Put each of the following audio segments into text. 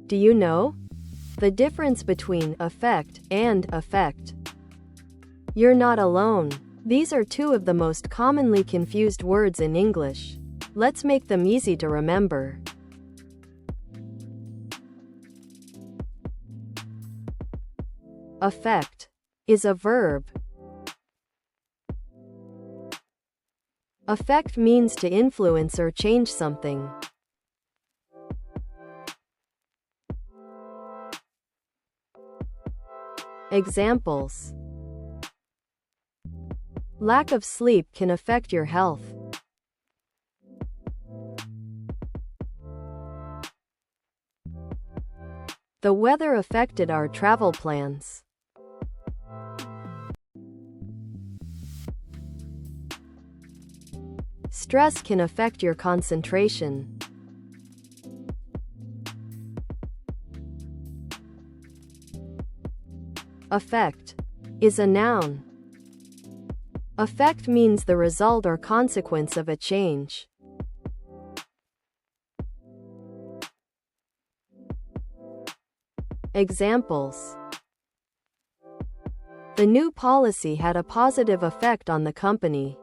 Do you know the difference between affect and effect? You're not alone. These are two of the most commonly confused words in English. Let's make them easy to remember. Affect is a verb. Affect means to influence or change something. Examples: lack of sleep can affect your health. The weather affected our travel plans. Stress can affect your concentration. Affect is a noun. Affect means the result or consequence of a change. Examples: the new policy had a positive effect on the company.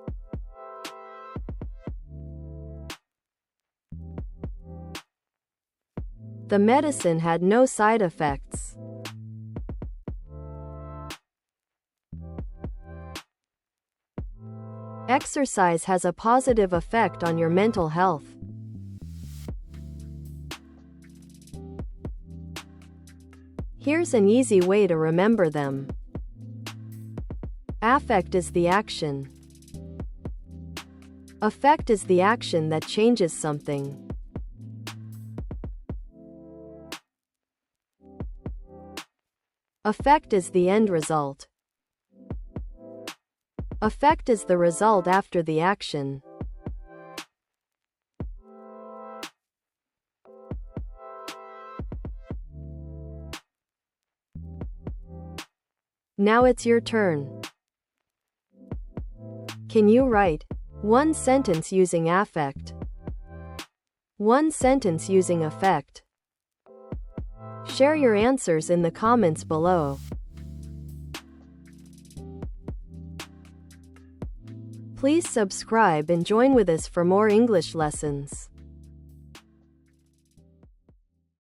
The medicine had no side effects. Exercise has a positive effect on your mental health. Here's an easy way to remember them. Affect is the action. Effect is the action that changes something. Effect is the end result. Effect is the result after the action. Now it's your turn. Can you write one sentence using affect? One sentence using effect? Share your answers in the comments below. Please subscribe and join with us for more English lessons.